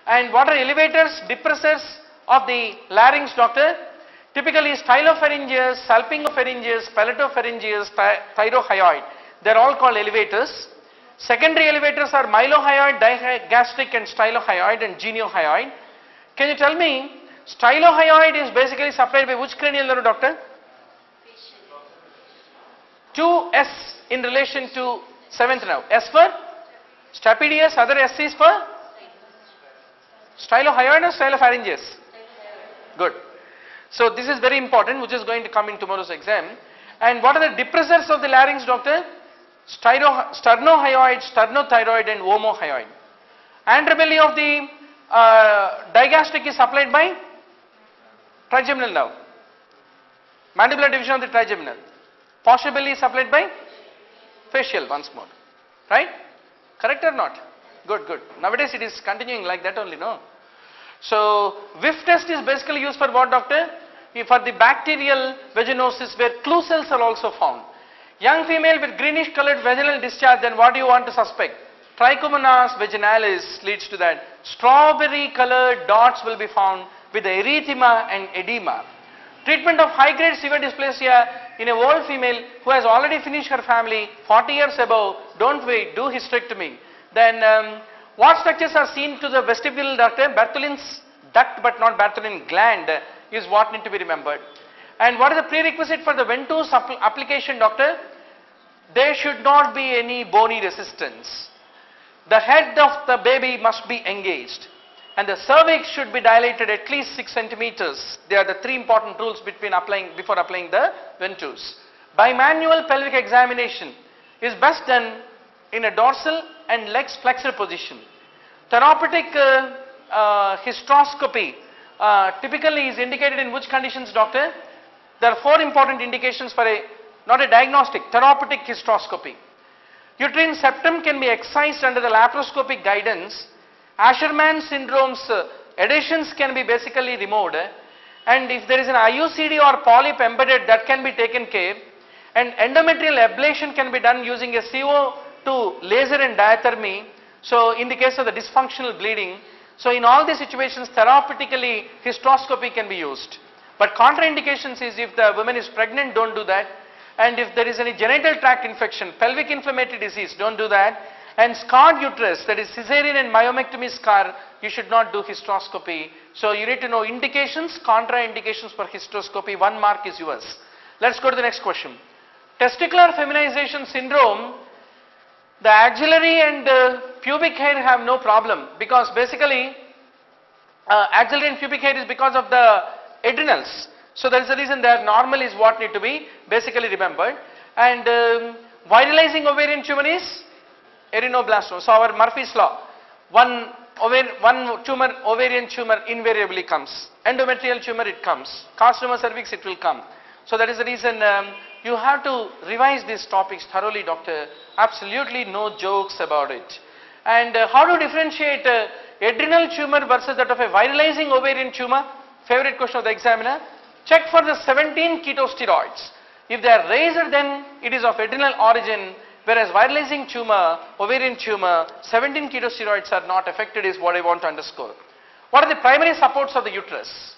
And what are elevators, depressors of the larynx, doctor? Typically stylopharyngeus, salpingopharyngeus, palatopharyngeus, thyrohyoid. They are all called elevators. Secondary elevators are mylohyoid, digastric and stylohyoid and geniohyoid. Can you tell me, stylohyoid is basically supplied by which cranial nerve, doctor? 2S in relation to 7th nerve. S for stapedius, other S is for stylohyoid or stylopharyngeus? Good. So this is very important, which is going to come in tomorrow's exam. And what are the depressors of the larynx, doctor? Sternohyoid, sternothyroid and omohyoid. Antrebelly of the digastric is supplied by trigeminal nerve. Mandibular division of the trigeminal. Posterior belly is supplied by facial once more. Right? Correct or not? Good, good. Nowadays it is continuing like that only, no? So, whiff test is basically used for what, doctor? For the bacterial vaginosis where clue cells are also found. Young female with greenish colored vaginal discharge, then what do you want to suspect? Trichomonas vaginalis leads to that. Strawberry colored dots will be found with erythema and edema. Treatment of high grade severe dysplasia in a old female who has already finished her family, 40 years above, don't wait, do hysterectomy. Then what structures are seen to the vestibule, doctor? Bartholin's duct but not Bartholin gland is what need to be remembered. And what is the prerequisite for the ventouse application, doctor? There should not be any bony resistance. The head of the baby must be engaged and the cervix should be dilated at least 6 centimeters. They are the 3 important rules before applying the ventouse. Bimanual pelvic examination is best done in a dorsal and legs flexor position. Therapeutic hysteroscopy typically is indicated in which conditions, doctor? There are 4 important indications for not a diagnostic, therapeutic hysteroscopy. Uterine septum can be excised under the laparoscopic guidance. Asherman syndrome's adhesions can be basically removed, and if there is an IUCD or polyp embedded, that can be taken care, and endometrial ablation can be done using a CO2 laser and diathermy. So in the case of the dysfunctional bleeding, so in all these situations therapeutically hysteroscopy can be used. But contraindications is if the woman is pregnant, don't do that, and if there is any genital tract infection, pelvic inflammatory disease, don't do that, and scarred uterus, that is cesarean and myomectomy scar, you should not do hysteroscopy. So you need to know indications, contraindications for hysteroscopy. 1 mark is yours. Let's go to the next question. Testicular feminization syndrome, the axillary and pubic hair have no problem, because basically axillary and pubic hair is because of the adrenals. So that is the reason that normal is what need to be basically remembered. And viralizing ovarian tumor is erinoblastoma. So our Murphy's law, one tumor, ovarian tumor invariably comes. Endometrial tumor it comes. Carcinoma cervix it will come. So that is the reason you have to revise these topics thoroughly, doctor. Absolutely no jokes about it. And how to differentiate adrenal tumor versus that of a viralizing ovarian tumor? Favorite question of the examiner. Check for the 17 ketosteroids. If they are raised, then it is of adrenal origin, whereas viralizing tumor, ovarian tumor, 17 ketosteroids are not affected is what I want to underscore. What are the primary supports of the uterus?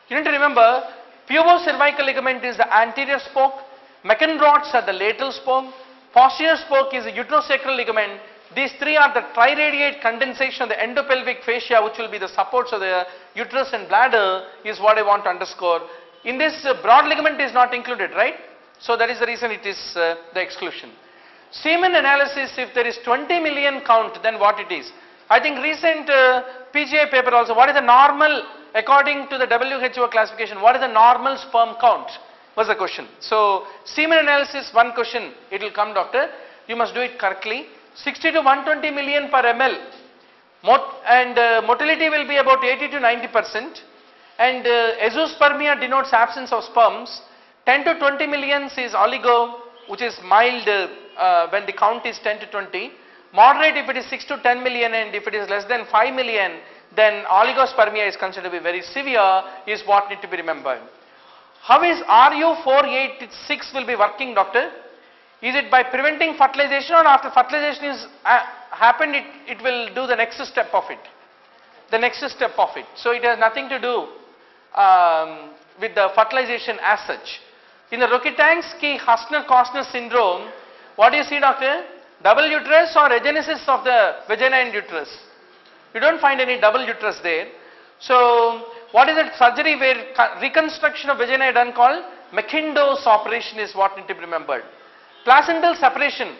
You need to remember, pubocervical ligament is the anterior spoke, Meckeln rods are the lateral spoke, posterior spoke is the uterosacral ligament. These 3 are the triradiate condensation of the endopelvic fascia, which will be the supports of the uterus and bladder, is what I want to underscore. In this, broad ligament is not included, right? So that is the reason it is the exclusion. Semen analysis, if there is 20 million count, then what it is? I think recent PGI paper also, what is the normal according to the WHO classification, what is the normal sperm count was the question. So semen analysis, 1 question, it will come, doctor. You must do it correctly. 60 to 120 million per ml, and motility will be about 80 to 90%, and azoospermia denotes absence of sperms. 10 to 20 million is oligo, which is mild when the count is 10 to 20. Moderate if it is 6 to 10 million, and if it is less than 5 million, then oligospermia is considered to be very severe, is what need to be remembered. How is RU486 will be working, doctor? Is it by preventing fertilization, or after fertilization is happened, it will do the next step of it? the next step of it. So it has nothing to do with the fertilization as such. In the Rokitansky-Hustner-Kostner syndrome, what do you see, doctor? Double uterus or agenesis of the vagina and uterus? You don't find any double uterus there. So what is that surgery where reconstruction of vagina is done called? McIndoe's operation is what need to be remembered. Placental separation.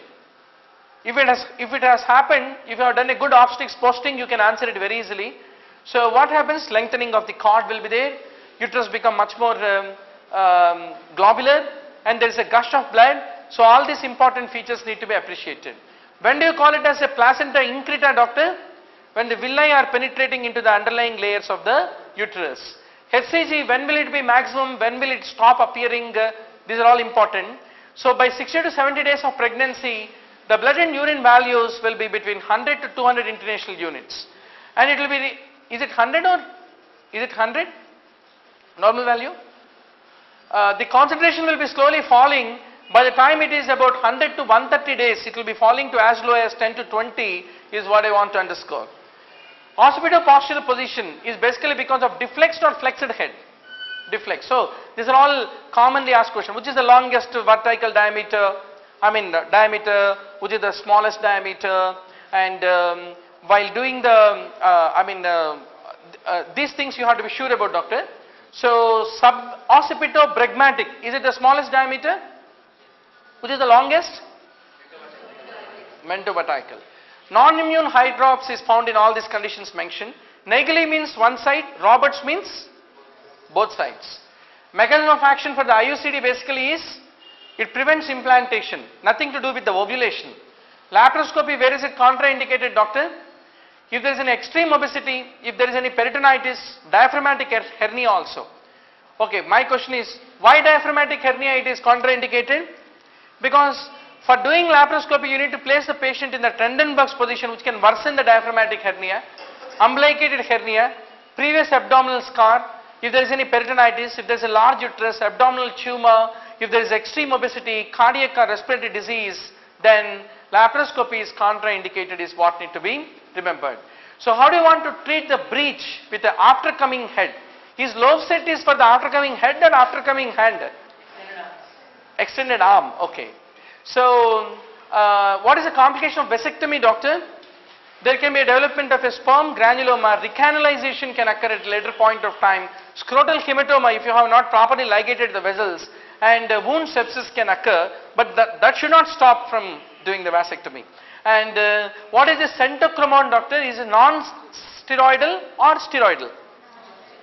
If it has happened, if you have done a good obstetrics posting, you can answer it very easily. So what happens? Lengthening of the cord will be there. Uterus become much more globular, and there is a gush of blood. So all these important features need to be appreciated. When do you call it as a placenta increta, doctor? When the villi are penetrating into the underlying layers of the uterus. HCG, when will it be maximum? When will it stop appearing? These are all important. So by 60 to 70 days of pregnancy, the blood and urine values will be between 100 to 200 international units. And it will be, is it 100 or is it 100? Normal value? The concentration will be slowly falling. By the time it is about 100 to 130 days, it will be falling to as low as 10 to 20 is what I want to underscore. Occipito-postural position is basically because of deflexed or flexed head. Deflexed. So these are all commonly asked questions. Which is the longest vertical diameter? Diameter, which is the smallest diameter, and while doing the, these things you have to be sure about, doctor. So suboccipito-bregmatic, is it the smallest diameter? Which is the longest? Mentovertical. Non-immune hydrops is found in all these conditions mentioned. Naegeli means one side, Roberts means both sides. Mechanism of action for the IUCD basically is, it prevents implantation, nothing to do with the ovulation. Laparoscopy, where is it contraindicated, doctor? If there is an extreme obesity, if there is any peritonitis, diaphragmatic hernia also. Okay, my question is, why diaphragmatic hernia it is contraindicated? Because for doing laparoscopy, you need to place the patient in the Trendelenburg's position, which can worsen the diaphragmatic hernia, umbilicated hernia, previous abdominal scar, if there is any peritonitis, if there is a large uterus, abdominal tumor, if there is extreme obesity, cardiac or respiratory disease, then laparoscopy is contraindicated is what need to be remembered. So how do you want to treat the breech with the aftercoming head? Is Lovset is for the aftercoming head or aftercoming hand? Extended arm, okay. So what is the complication of vasectomy, doctor? There can be a development of a sperm granuloma, recanalization can occur at a later point of time, scrotal hematoma if you have not properly ligated the vessels, and wound sepsis can occur, but that should not stop from doing the vasectomy. And what is the centochromone, doctor? Is it non-steroidal or steroidal?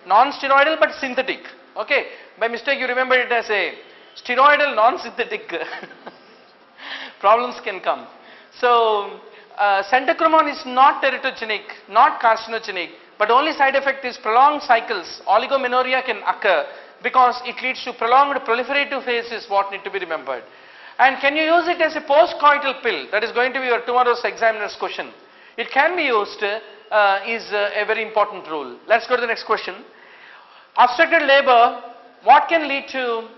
Non-steroidal but synthetic. Okay, by mistake you remember it as a steroidal non-synthetic. Problems can come. So centochromone is not teratogenic, not carcinogenic, but only side effect is prolonged cycles. Oligomenorrhea can occur because it leads to prolonged proliferative phase is what need to be remembered. And can you use it as a post-coital pill? That is going to be your tomorrow's examiner's question. It can be used is a very important rule. Let's go to the next question. Obstructed labor, what can lead to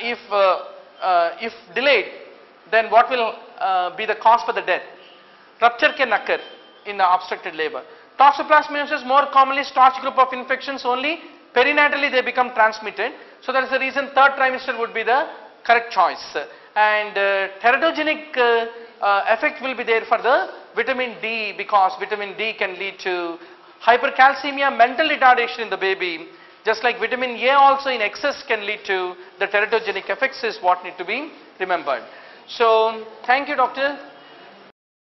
if delayed, then what will be the cause for the death? Rupture can occur in the obstructed labor. Toxoplasmosis, more commonly starch group of infections, only perinatally they become transmitted. So that is the reason third trimester would be the correct choice. And teratogenic effect will be there for the vitamin D, because vitamin D can lead to hypercalcemia, mental retardation in the baby. Just like vitamin A also in excess can lead to the teratogenic effects is what need to be remembered. So thank you, doctor.